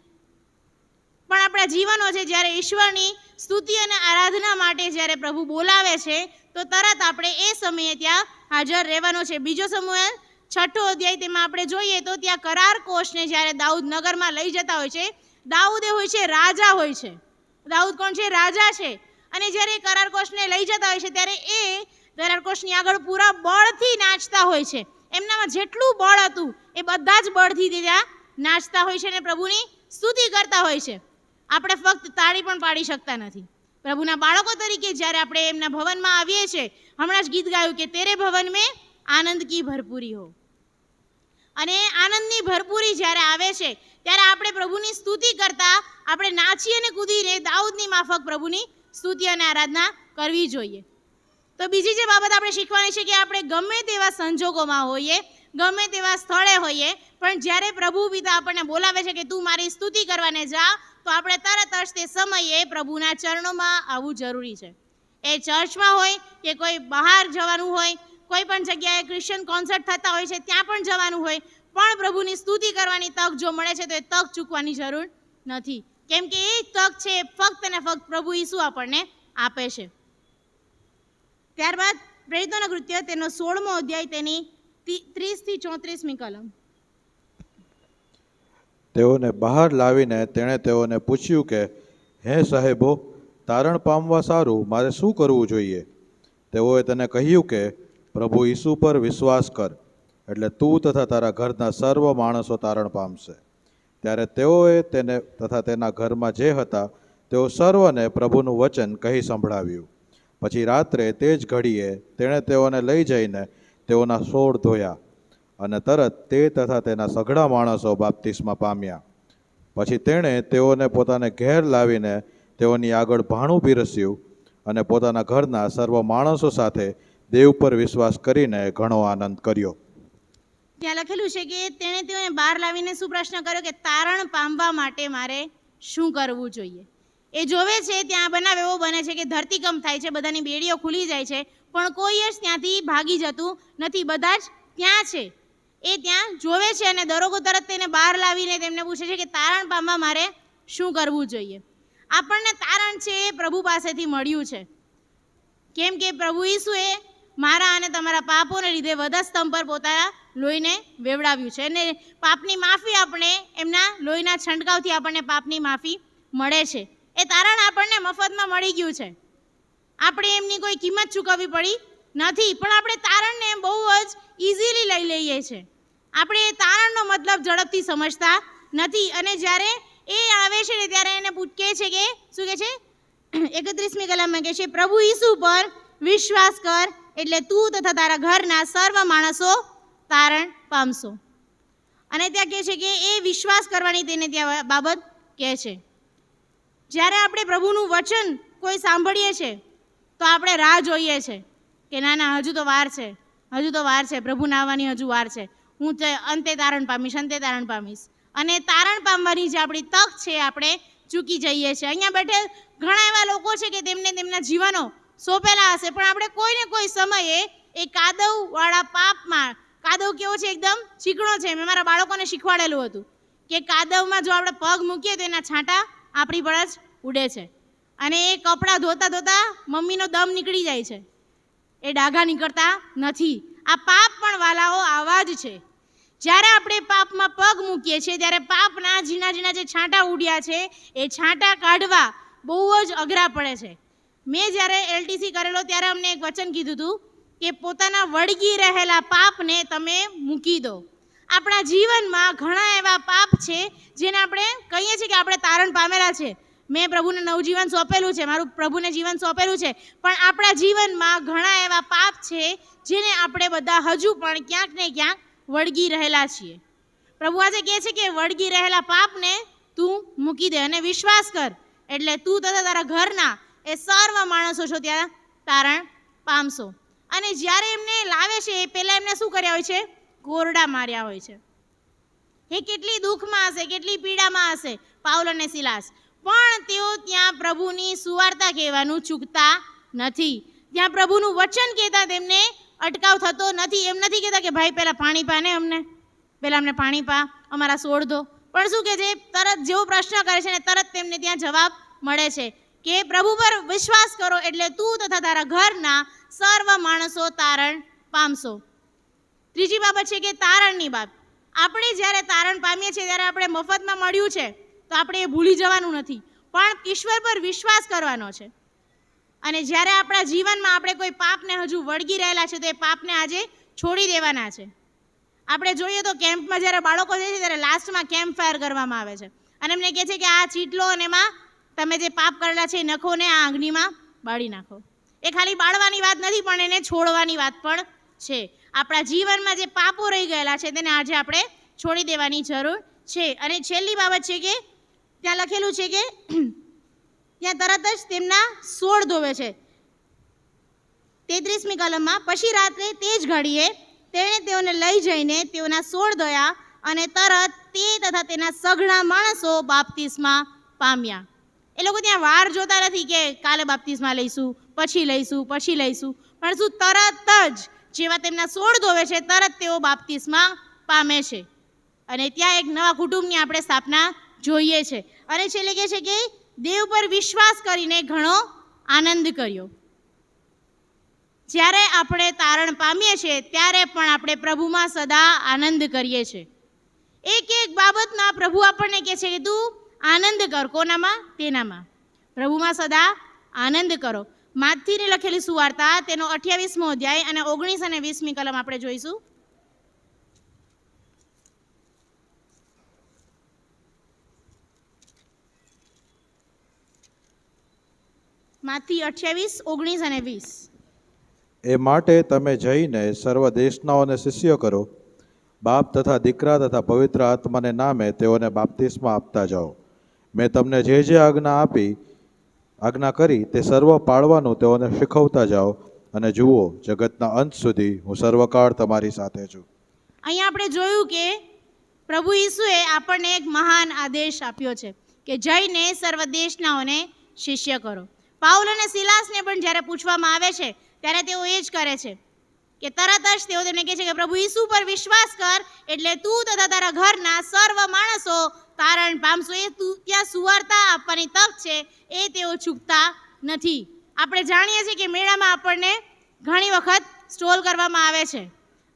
પણ આપણા જીવનો છે જ્યારે ઈશ્વરની સ્તુતિ અને આરાધના માટે જ્યારે પ્રભુ બોલાવે છે તો તરત આપણે એ સમયે ત્યાં હાજર રહેવાનો છે. બીજો સમુએલ 6ઠો અધ્યાય તેમાં આપણે જોઈએ તો ત્યાં કરાર કોષને જ્યારે દાઉદ નગરમાં લઈ જતા હોય છે, દાઉદ એ હોય છે રાજા હોય છે. દાઉદ કોણ છે? રાજા છે. અને જ્યારે કરાર કોષને લઈ જતા હોય છે ત્યારે એ કરાર કોષની આગળ પૂરા બળથી નાચતા હોય છે. એમનામાં જેટલું બળ હતું એ બધા જ બળથી ત્યાં નાચતા હોય છે અને પ્રભુની સ્તુતિ કરતા હોય છે. આપણે ફક્ત તાળી પણ પાડી શકતા નથી. પ્રભુના બાળકો તરીકે જ્યારે આપણે એમના ભવનમાં આવીએ છીએ, હમણાં જ ગીત ગાયું કે તેરે ભવન મેં આનંદ કી ભરપૂરી હો. અને આનંદની ભરપૂરી જ્યારે આવે છે ત્યારે આપણે પ્રભુની સ્તુતિ કરતા આપણે નાચી અને કૂદીને દાઉદની માફક પ્રભુની સ્તુતિ અને આરાધના કરવી જોઈએ. તો બીજી જે બાબત આપણે શીખવાની છે કે આપણે ગમે તેવા સંજોગોમાં હોઈએ, ગમે તેવા સ્થળે હોઈએ, પણ જ્યારે પ્રભુ પિતા આપણને બોલાવે છે કે તું મારી સ્તુતિ કરવાને જા, તો આપણે તરત જ તે સમયે પ્રભુના ચરણોમાં આવવું જરૂરી છે. એ ચર્ચમાં હોય કે કોઈ બહાર જવાનું હોય, કોઈ પણ જગ્યાએ ક્રિશ્ચિયન કોન્સર્ટ થતા હોય છે ત્યાં પણ જવાનું હોય, પણ પ્રભુની સ્તુતિ કરવાની તક જો મળે છે તો એ તક ચૂકવાની જરૂર નથી, કેમ કે એ તક છે ફક્ત ને ફક્ત પ્રભુ ઈસુ આપણને આપે છે. ત્યારબાદ પ્રેરિતોના કૃત્ય તેનો 16મો અધ્યાય તેની 30 થી 34મી કલમ. તેઓને બહાર લાવીને તેણે તેઓને પૂછ્યું કે, હે સાહેબો, તારણ પામવા સારું મારે શું કરવું જોઈએ? તેઓએ તેને કહ્યું કે, પ્રભુ ઈસુ પર વિશ્વાસ કર, એટલે તું તથા તારા ઘરના સર્વ માણસો તારણ પામશે. ત્યારે તેઓએ તેને તથા તેના ઘરમાં જે હતા તેઓ સર્વને પ્રભુનું વચન કહી સંભળાવ્યું. પછી રાત્રે તે જ ઘડીએ તેણે તેઓને લઈ જઈને તેઓના સોળ ધોયા, અને તરત તે તથા તેના સઘળા માણસો બાપ્તિસ્મા પામ્યા. પછી તેણે તેઓને પોતાને ઘેર લાવીને તેઓની આગળ ભાણું પીરસ્યું, અને પોતાના ઘરના સર્વ માણસો સાથે દેવ પર વિશ્વાસ કરીને ઘણો આનંદ કર્યો. ત્યાં લખેલું છે કે તેણે તેઓને બહાર લાવીને શું પ્રશ્ન કર્યો કે તારણ પામવા માટે મારે શું કરવું જોઈએ? એ જોવે છે ત્યાં બનાવ એવો બને છે કે ધરતીકંપ થાય છે, બધાની બેડીઓ ખુલી જાય છે, પણ કોઈ જ ત્યાંથી ભાગી જતું નથી, બધા જ ત્યાં છે. એ ત્યાં જોવે છે અને દરોગો તરત તેને બહાર લાવીને તેમને પૂછે છે કે તારણ પામવા મારે શું કરવું જોઈએ? આપણને તારણ છે એ પ્રભુ પાસેથી મળ્યું છે, કેમ કે પ્રભુ ઈસુએ મારા અને તમારા પાપોને લીધે વધસ્તંભ પર પોતાના લોહીને વેવડાવ્યું છે, અને પાપની માફી આપણે એમના લોહીના છંટકાવથી આપણને પાપની માફી મળે છે. એ તારણ આપણને મફતમાં મળી ગયું છે, આપણે એમની કોઈ કિંમત ચૂકવવી પડી નથી, પણ આપણે તારણને બહુ જ ઇઝીલી લઈ લઈએ છીએ. આપણે એ તારણનો મતલબ ઝડપથી સમજતા નથી, અને જ્યારે એ આવે છે ને ત્યારે એને કહે છે કે શું કહે છે? 31મી કલમમાં કહે છે, પ્રભુ ઈસુ પર વિશ્વાસ કર, એટલે તું તથા તારા ઘરના સર્વ માણસો તારણ પામશો. અને ત્યાં કહે છે કે એ વિશ્વાસ કરવાની તેને ત્યાં બાબત કહે છે. જ્યારે આપણે પ્રભુનું વચન કોઈ સાંભળીએ છીએ તો આપણે રાહ જોઈએ છીએ કે ના ના હજુ તો વાર છે, હજુ તો વાર છે, પ્રભુના આવવાની હજુ વાર છે, હું અંતે તારણ પામીશ, અંતે તારણ પામીશ. અને તારણ પામવાની જે આપણી તક છે આપણે ચૂકી જઈએ છીએ. અહીંયા બેઠેલ ઘણા એવા લોકો છે કે તેમને તેમના જીવનો સોંપેલા હશે, પણ આપણે કોઈ ને કોઈ સમયે એ કાદવવાળા પાપમાં, કાદવ કેવો છે? એકદમ ચીકણો છે. મેં મારા બાળકોને શીખવાડેલું હતું કે કાદવમાં જો આપણે પગ મૂકીએ તો એના છાંટા આપણી પર જ ઉડે છે, અને એ કપડાં ધોતા ધોતા મમ્મીનો દમ નીકળી જાય છે, એ ડાઘા નીકળતા નથી. આ પાપ પણ વાલાઓ આવા જ છે. જ્યારે આપણે પાપમાં પગ મૂકીએ છીએ ત્યારે પાપના ઝીણા ઝીણા જે છાંટા ઉડ્યા છે એ છાંટા કાઢવા બહુ જ અઘરા પડે છે. મેં જ્યારે LTC કરેલો ત્યારે અમને એક વચન કીધું હતું કે પોતાના વળગી રહેલા પાપને તમે મૂકી દો. આપણા જીવનમાં ઘણા એવા પાપ છે જેને આપણે કહીએ છીએ કે આપણે તારણ પામેલા છે, મેં પ્રભુને નવજીવન સોંપેલું છે, મારું પ્રભુને જીવન સોંપેલું છે, પણ આપણા જીવનમાં ઘણા એવા પાપ છે જેને આપણે બધા હજુ પણ ક્યાંક ને ક્યાંક વળગી રહેલા છીએ. પ્રભુ આજે કહે છે કે વળગી રહેલા પાપને તું મૂકી દે અને વિશ્વાસ કર, એટલે તું તથા તારા ઘરના એ સર્વ માણસો છો ત્યાં તારણ પામશો. અને જ્યારે એમને લાવે છે એ પહેલાં એમને શું કર્યા હોય છે? કોરડા માર્યા હોય છે. એ કેટલી દુઃખમાં હશે, કેટલી પીડામાં હશે પાઉલ અને સિલાસ, પણ તેઓ ત્યાં પ્રભુની સુવાર્તા કહેવાનું ચૂકતા નથી. ત્યાં પ્રભુનું વચન કહેતા તેમને અટકાવ થતો નથી. એમ નથી કહેતા કે ભાઈ પહેલાં પાણી પા ને, પહેલાં અમને પાણી પા, અમારા સોળ ધો. પણ શું કહે છે? તરત જેવો પ્રશ્ન કરે છે ને તરત તેમને ત્યાં જવાબ મળે છે કે પ્રભુ પર વિશ્વાસ કરો, એટલે તું તથા તારા ઘરના સર્વ માણસો તારણ પામશો. ત્રીજી બાબત છે કે તારણની બાબત. આપણે જ્યારે તારણ પામીએ છીએ ત્યારે આપણે મફતમાં મળ્યું છે તો આપણે એ ભૂલી જવાનું નથી, પણ ઈશ્વર પર વિશ્વાસ કરવાનો છે. અને જ્યારે આપણા જીવનમાં આપણે કોઈ પાપને હજુ વળગી રહેલા છે તો એ પાપને આજે છોડી દેવાના છે. આપણે જોઈએ તો કેમ્પમાં જ્યારે બાળકો જાય છે ત્યારે લાસ્ટમાં કેમ્પ ફાયર કરવામાં આવે છે, અને એમને કહે છે કે આ ચીટલો અને એમાં તમે જે પાપ કરેલા છે એ નખોને આ આંગળીમાં બાળી નાખો. એ ખાલી બાળવાની વાત નથી, પણ એને છોડવાની વાત પણ છે. આપણા જીવનમાં જે પાપો રહી ગયેલા છે તેને આજે આપણે છોડી દેવાની જરૂર છે. અને છેલ્લી બાબત છે કે ત્યાં લખેલું છે કે ત્યાં તરત જ તેમના સોળ ધોવે છે. 33મી કલમમાં, પછી રાત્રે તે જ ઘડીએ તેણે તેઓને લઈ જઈને તેઓના સોળ ધોયા અને તરત તે તથા તેના સઘળા માણસો બાપ્તિસ્મા પામ્યા. એ લોકો ત્યાં વાર જોતા નથી કે કાલે બાપ્તિસ્મા લઈશું, પછી લઈશું, પછી લઈશું, પણ શું તરત જ જેવા તેમના સોળ ધોવે છે તરત તેઓ બાપ્તિસ્મા પામે છે. અને ત્યાં એક નવા કુટુંબની આપણે સ્થાપના જોઈએ છે. અને છેલ્લે કહે છે કે દેવ પર વિશ્વાસ કરીને ઘણો આનંદ કર્યો. જ્યારે આપણે તારણ પામીએ છીએ ત્યારે પણ આપણે પ્રભુમાં સદા આનંદ કરીએ છીએ. એક એક બાબતમાં પ્રભુ આપણને કહે છે કે તું આનંદ કર. કોનામાં? તેનામાં. પ્રભુમાં સદા આનંદ કરો. માથીને લખેલી સુવાર્તા તેનો 28મો અધ્યાય અને 19 અને 20મી કલમ આપણે જોઈશું. માથી 28, 19 અને 20. એ માટે તમે જઈને સર્વ દેશનાઓને શિષ્ય કરો, બાપ તથા દીકરા તથા પવિત્ર આત્માને નામે તેઓને બાપ્તિસ્મા આપતા જાઓ. મેં તમને જે જે આજ્ઞા કરી તે સર્વ પાળવાનું તેઓને શીખવતા જાઓ, અને જુઓ, જગતના અંત સુધી હું સર્વકાળ તમારી સાથે છું. અહીંયા આપણે જોયું કે પ્રભુ ઈસુએ આપણને એક મહાન આદેશ આપ્યો છે કે જઈને સર્વ દેશનાઓને શિષ્ય કરો. પાઉલ અને સિલાસને પણ જ્યારે પૂછવામાં આવે છે ત્યારે તેઓ એ જ કરે છે કે તરત જ તેઓ તેમને કહે છે કે પ્રભુ ઈસુ પર વિશ્વાસ કર એટલે તું તથા તારા ઘરના સર્વ માણસો તારણ પામશો. એ ત્યાં સુવાર્તા આપવાની તક છે, એ તેઓ ચૂકતા નથી. આપણે જાણીએ છીએ કે મેળામાં આપણને ઘણી વખત સ્ટોલ કરવામાં આવે છે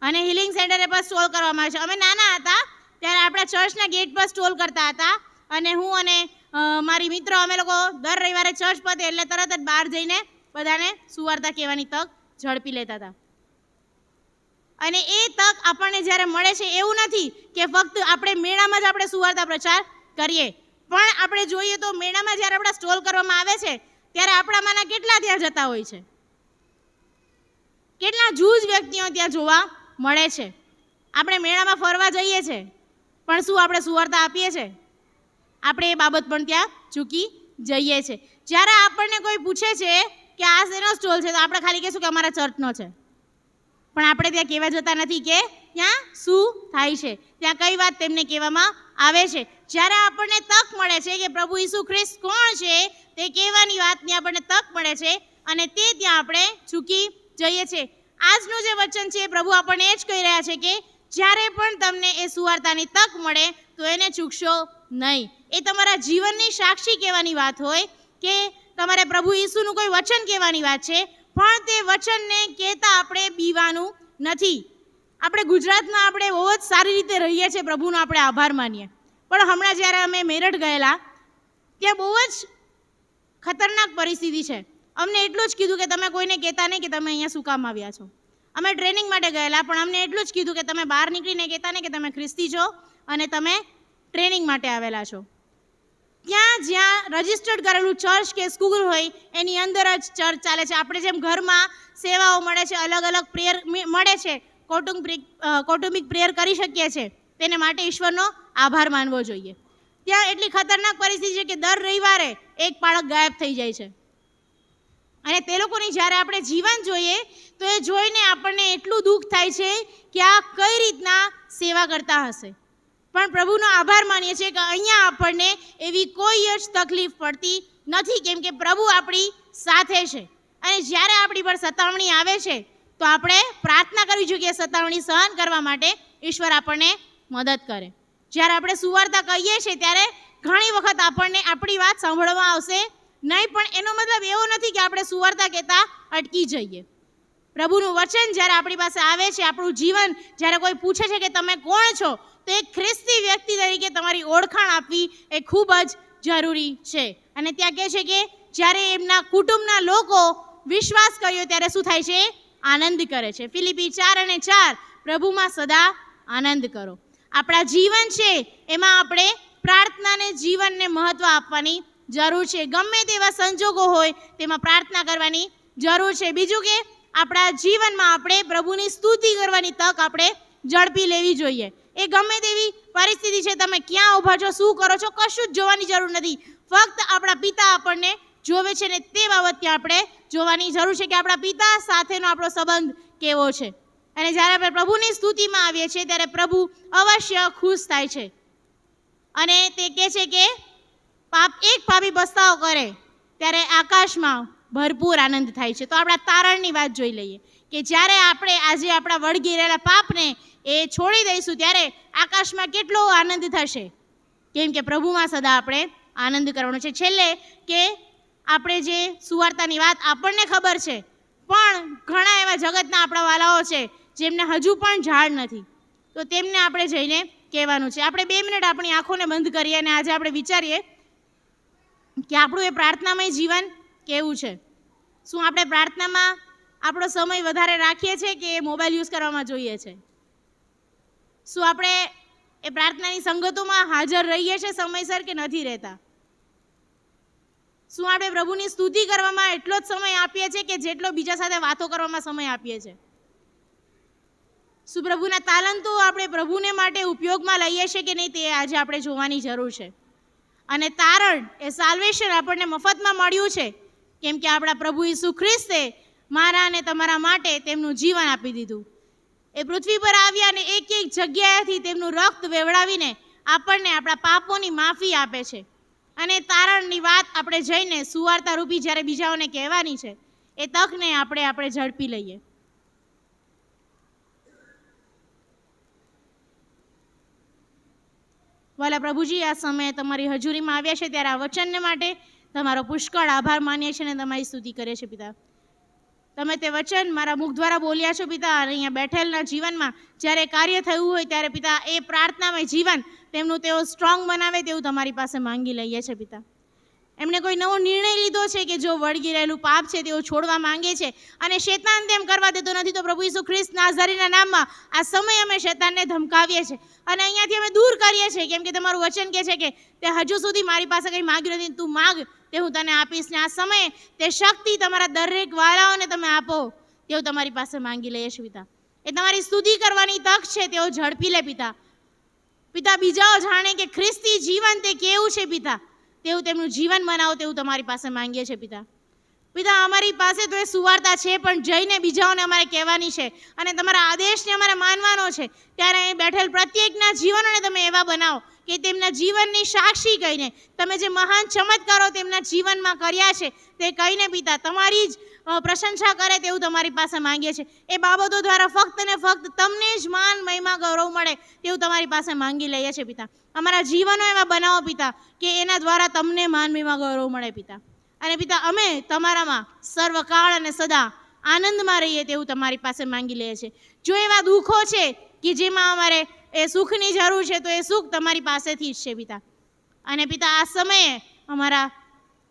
અને હિલિંગ સેન્ટરે પર સ્ટોલ કરવામાં આવે છે. અમે નાના હતા ત્યારે આપણા ચર્ચના ગેટ પર સ્ટોલ કરતા હતા અને હું અને મારી મિત્ર અમે લોકો દર રવિવારે ચર્ચ પતે એટલે તરત જ બહાર જઈને બધાને સુવાર્તા કહેવાની તક ઝડપી લેતા હતા. અને એ તક આપણને જ્યારે મળે છે એવું નથી કે ફક્ત આપણે મેળામાં જ આપણે સુવાર્તા પ્રચાર કરીએ, પણ આપણે જોઈએ તો મેળામાં જ્યારે આપણા સ્ટોલ કરવામાં આવે છે ત્યારે આપણામાંના કેટલા ત્યાં જતા હોય છે, કેટલા જૂજ વ્યક્તિઓ ત્યાં જોવા મળે છે. આપણે મેળામાં ફરવા જઈએ છીએ પણ શું આપણે સુવાર્તા આપીએ છીએ? આપણે એ બાબત પણ ત્યાં ચૂકી જઈએ છીએ. જ્યારે આપણને કોઈ પૂછે છે કે આ શેનો સ્ટોલ છે તો આપણે ખાલી કહીશું કે અમારા ચર્ચનો છે, પણ આપણે ત્યાં કહેવા જતા નથી કે ત્યાં શું થાય છે, ત્યાં કઈ વાત તેમને કહેવામાં આવે છે. જ્યારે આપણને તક મળે છે કે પ્રભુ ઈસુ ખ્રિસ્ત કોણ છે તે કહેવાની વાતની આપણને તક મળે છે અને તે ત્યાં આપણે ચૂકી જઈએ છીએ. આજનું જે વચન છે પ્રભુ આપણને એ જ કહી રહ્યા છે કે જ્યારે પણ તમને એ સુવાર્તાની તક મળે તો એને ચૂકશો નહીં. એ તમારા જીવનની સાક્ષી કહેવાની વાત હોય કે તમારે પ્રભુ ઈસુનું કોઈ વચન કહેવાની વાત છે, પણ તે વચનને કહેતા આપણે બીવાનું નથી. આપણે ગુજરાતમાં આપણે બહુ જ સારી રીતે રહીએ છીએ, પ્રભુનો આપણે આભાર માનીએ, પણ હમણાં જ્યારે અમે મેરઠ ગયેલા ત્યાં બહુ જ ખતરનાક પરિસ્થિતિ છે. અમને એટલું જ કીધું કે તમે કોઈને કહેતા નહીં કે તમે અહીંયા શું કામ આવ્યા છો. અમે ટ્રેનિંગ માટે ગયેલા પણ અમને એટલું જ કીધું કે તમે બહાર નીકળીને કહેતા નહીં કે તમે ખ્રિસ્તી છો અને તમે ટ્રેનિંગ માટે આવેલા છો. ત્યાં જ્યાં રજિસ્ટર્ડ કરેલું ચર્ચ કે સ્કૂલ હોય એની અંદર જ ચર્ચ ચાલે છે. આપણે જેમ ઘરમાં સેવાઓ મળે છે, અલગ અલગ પ્રેયર મળે છે, કૌટુંબિક પ્રેયર કરી શકીએ છીએ, તેને માટે ઈશ્વરનો આભાર માનવો જોઈએ. ત્યાં એટલી ખતરનાક પરિસ્થિતિ છે કે દર રવિવારે એક બાળક ગાયબ થઈ જાય છે અને તે લોકોની જ્યારે આપણે જીવન જોઈએ તો એ જોઈને આપણને એટલું દુઃખ થાય છે કે આ કઈ રીતના સેવા કરતા હશે. પણ પ્રભુનો આભાર માનીએ છીએ કે અહીંયા આપણને એવી કોઈ જ તકલીફ પડતી નથી, કેમ કે પ્રભુ આપણી સાથે છે. અને જ્યારે આપણી પર સતાવણી આવે છે તો આપણે પ્રાર્થના કરવી જોઈએ કે સતાવણી સહન કરવા માટે ઈશ્વર આપણને મદદ કરે. જ્યારે આપણે સુવાર્તા કહીએ છીએ ત્યારે ઘણી વખત આપણને આપણી વાત સાંભળવામાં આવશે નહીં, પણ એનો મતલબ એવો નથી કે આપણે સુવાર્તા કહેતા અટકી જઈએ. પ્રભુનું વચન જ્યારે આપણી પાસે આવે છે, આપણું જીવન જ્યારે કોઈ પૂછે છે કે તમે કોણ છો, તો એક ખ્રિસ્તી વ્યક્તિ તરીકે તમારી ઓળખાણ આપવી એ ખૂબ જ જરૂરી છે. અને ત્યાં કહે છે કે જ્યારે એમના કુટુંબના લોકો વિશ્વાસ કર્યો ત્યારે શું થાય છે? આનંદ કરે છે. ફિલિપી 4:4 પ્રભુમાં સદા આનંદ કરો. આપણા જીવન છે એમાં આપણે પ્રાર્થનાને જીવનને મહત્વ આપવાની જરૂર છે. ગમે તેવા સંજોગો હોય તેમાં પ્રાર્થના કરવાની જરૂર છે. બીજું કે આપણા જીવનમાં આપણે પ્રભુની સ્તુતિ કરવાની તક આપણે ઝડપી લેવી જોઈએ. એ ગમે તેવી પરિસ્થિતિ છે, તમે ક્યાં ઊભા છો, શું કરો છો, કશું જ જોવાની જરૂર નથી. ફક્ત આપણા પિતા આપણને જોવે છે ને તે બાબત ત્યાં આપણે જોવાની જરૂર છે કે આપણા પિતા સાથેનો આપણો સંબંધ કેવો છે. અને જ્યારે આપણે પ્રભુની સ્તુતિમાં આવીએ છીએ ત્યારે પ્રભુ અવશ્ય ખુશ થાય છે અને તે કહે છે કે એક પાપી પસ્તાવો કરે ત્યારે આકાશમાં ભરપૂર આનંદ થાય છે. તો આપણા તારણની વાત જોઈ લઈએ કે જ્યારે આપણે આજે આપણા વળગી રહેલા પાપને એ છોડી દઈશું ત્યારે આકાશમાં કેટલો આનંદ થશે, કેમ કે પ્રભુમાં સદા આપણે આનંદ કરવાનો છે. છેલ્લે કે આપણે જે સુવાર્તાની વાત આપણને ખબર છે, પણ ઘણા એવા જગતના આપણા વાલાઓ છે જેમને હજુ પણ ઝાડ નથી, તો તેમને આપણે જઈને કહેવાનું છે. આપણે 2 મિનિટ આપણી આંખોને બંધ કરીએ અને આજે આપણે વિચારીએ કે આપણું એ પ્રાર્થનામય જીવન કેવું છે. શું આપણે પ્રાર્થનામાં આપણો સમય વધારે રાખીએ છીએ કે મોબાઈલ યુઝ કરવામાં જોઈએ છે? શું આપણે એ પ્રાર્થનાની સંગતોમાં હાજર રહીએ છીએ સમયસર કે નથી રહેતા? શું આપણે પ્રભુની સ્તુતિ કરવામાં એટલો જ સમય આપીએ છીએ કે જેટલો બીજા સાથે વાતો કરવામાં સમય આપીએ છીએ? શું પ્રભુના તાલંતો આપણે પ્રભુને માટે ઉપયોગમાં લઈએ છીએ કે નહીં, તે આજે આપણે જોવાની જરૂર છે. અને તારણ એ સાલ્વેશન આપણને મફતમાં મળ્યું છે, કેમ કે આપણા પ્રભુ ઈસુ ખ્રિસ્તે મારા અને તમારા માટે તેમનું જીવન આપી દીધું. એ પૃથ્વી પર આવ્યા અને એક એક જગ્યાએથી તેમનું રક્ત વેવડાવીને આપણને આપણા પાપોની માફી આપે છે. અને તારણની વાત આપણે જઈને સુવાર્તા રૂપી જ્યારે બીજાઓને કહેવાની છે, એ તકને આપણે ઝડપી લઈએ. વાલા પ્રભુજી, આ સમયે તમારી હજુરીમાં આવ્યા છે ત્યારે આ વચનને માટે તમારો પુષ્કળ આભાર માનીએ છીએ અને તમારી સ્તુતિ કરીએ છીએ પિતા. તમે તે વચન મારા મુખ દ્વારા બોલ્યા છો પિતા, અને અહીંયા બેઠેલના જીવનમાં જ્યારે કાર્ય થયું હોય ત્યારે પિતા એ પ્રાર્થનામય જીવન તેમનું તેઓ સ્ટ્રોંગ બનાવે તેવું તમારી પાસે માંગી લઈએ છીએ પિતા. એમણે કોઈ નવો નિર્ણય લીધો છે કે જો વળગી રહેલું પાપ છે તેઓ છોડવા માંગે છે અને શેતાન તેમ કરવા દેતો નથી, તો પ્રભુ ઈસુ ખ્રિસ્ત નાઝરીના નામમાં આ સમય અમે શેતાનને ધમકાવીએ છીએ અને અહીંયાથી અમે દૂર કરીએ છીએ, કેમ કે તમારું વચન કહે છે કે તે હજુ સુધી મારી પાસે કંઈ માગ્યું નથી, તું માગ તે હું તને આપીશ. ને આ સમયે તે શક્તિ તમારા દરેક વાળાઓને તમે આપો તેવું તમારી પાસે માંગી લઈએ છીએ પિતા. એ તમારી સ્તુતિ કરવાની તક છે, તેઓ ઝડપી લે પિતા. પિતા બીજાઓ જાણે કે ખ્રિસ્તી જીવન તે કેવું છે પિતા, તેવું તેમનું જીવન બનાવો તેવું તમારી પાસે માંગીએ છીએ પિતા. પિતા અમારી પાસે તો એ સુવાર્તા છે, પણ જઈને બીજાઓને અમારે કહેવાની છે અને તમારા આદેશને અમારે માનવાનો છે. ત્યારે અહીં બેઠેલ પ્રત્યેકના જીવનોને તમે એવા બનાવો કે તેમના જીવનની સાક્ષી કહીને તમે જે મહાન ચમત્કારો તેમના જીવનમાં કર્યા છે તે કહીને પિતા તમારી જ પ્રશંસા કરે તેવું તમારી પાસે માંગીએ છીએ. એ બાબતો દ્વારા ફક્ત ને ફક્ત તમને જ માન, મહિમા, ગૌરવ મળે તેવું તમારી પાસે માંગી લઈએ છીએ પિતા. અમારા જીવનો એવા બનાવો પિતા કે એના દ્વારા તમને માન, મહિમા, ગૌરવ મળે પિતા. અને પિતા અમે તમારામાં સર્વકાળ અને સદા આનંદમાં રહીએ તેવું તમારી પાસે માંગી લઈએ છીએ. જો એવા દુઃખો છે કે જેમાં અમારે એ સુખની જરૂર છે, તો એ સુખ તમારી પાસેથી જ છે પિતા. અને પિતા આ સમયે અમારા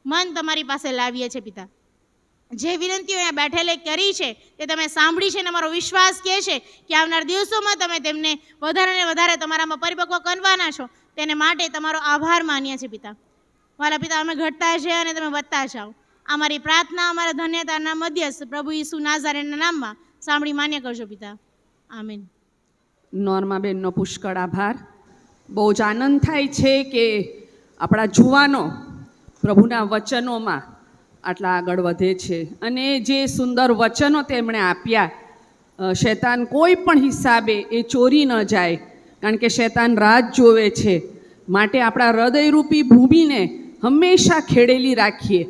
મન તમારી પાસે લાવીએ છીએ પિતા. જે વિનંતીઓ અહીંયા બેઠેલે કરી છે તે તમે સાંભળી છે અને અમારો વિશ્વાસ કહે છે કે આવનાર દિવસોમાં તમે તેમને વધારે ને વધારે તમારામાં પરિપક્વ કરવાના છો, તેને માટે તમારો આભાર માનીએ છીએ પિતા. વાલા પિતા, અમે ઘટતા છે અને તમે વધતા જાઓ. અમારી પ્રાર્થના અમારા ધન્યતાના મધ્યસ્થ પ્રભુ ઈસુ નાઝરેના નામમાં સાંભળી માન્ય કરજો પિતા. આમીન. નોર્માબેનનો પુષ્કળ આભાર. બહુ જ આનંદ થાય છે કે આપણા જુવાનો પ્રભુના વચનોમાં આટલા આગળ વધે છે અને જે સુંદર વચનો તેમણે આપ્યા, શૈતાન કોઈ પણ હિસાબે એ ચોરી ન જાય, કારણ કે શૈતાન રાહ જ જોવે છે. માટે આપણા હૃદયરૂપી ભૂમિને હંમેશા ખેડેલી રાખીએ,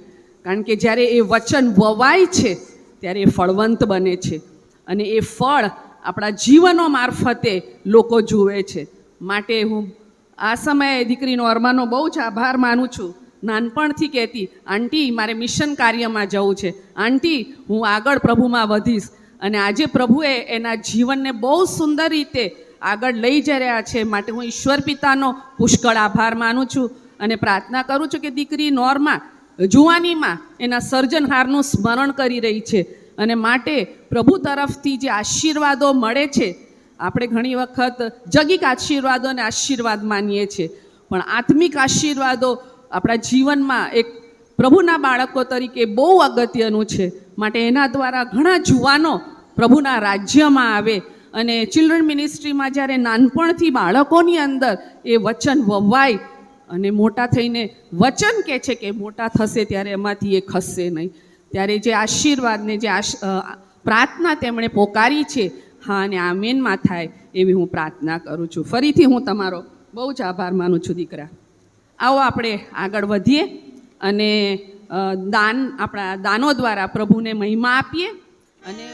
કારણ કે જ્યારે એ વચન વવાય છે ત્યારે એ ફળવંત બને છે અને એ ફળ આપણા જીવનો મારફતે લોકો જુએ છે. માટે હું આ સમયે દીકરી નોર્માનો બહુ જ આભાર માનું છું. નાનપણથી કહેતી, આંટી મારે મિશન કાર્યમાં જવું છે, આંટી હું આગળ પ્રભુમાં વધીશ. અને આજે પ્રભુએ એના જીવનને બહુ સુંદર રીતે આગળ લઈ જઈ રહ્યા છે. માટે હું ઈશ્વર પિતાનો પુષ્કળ આભાર માનું છું અને પ્રાર્થના કરું છું કે દીકરી નોર્મા જુવાનીમાં એના સર્જનહારનું સ્મરણ કરી રહી છે અને માટે પ્રભુ તરફથી જે આશીર્વાદો મળે છે, આપણે ઘણી વખત જગીક આશીર્વાદોને આશીર્વાદ માનીએ છીએ, પણ આત્મિક આશીર્વાદો આપણા જીવનમાં એક પ્રભુના બાળકો તરીકે બહુ અગત્યનું છે. માટે એના દ્વારા ઘણા જુવાનો પ્રભુના રાજ્યમાં આવે અને ચિલ્ડ્રન મિનિસ્ટ્રીમાં જ્યારે નાનપણથી બાળકોની અંદર એ વચન વવાય અને મોટા થઈને વચન કહે છે કે મોટા થશે ત્યારે એમાંથી એ ખસશે નહીં, ત્યારે જે આશીર્વાદને જે પ્રાર્થના તેમણે પોકારી છે, હા અને આમીનમાં થાય એવી હું પ્રાર્થના કરું છું. ફરીથી હું તમારો બહુ જ આભાર માનું છું દીકરા. આવો આપણે આગળ વધીએ અને આપણા દાનો દ્વારા પ્રભુને મહિમા આપીએ અને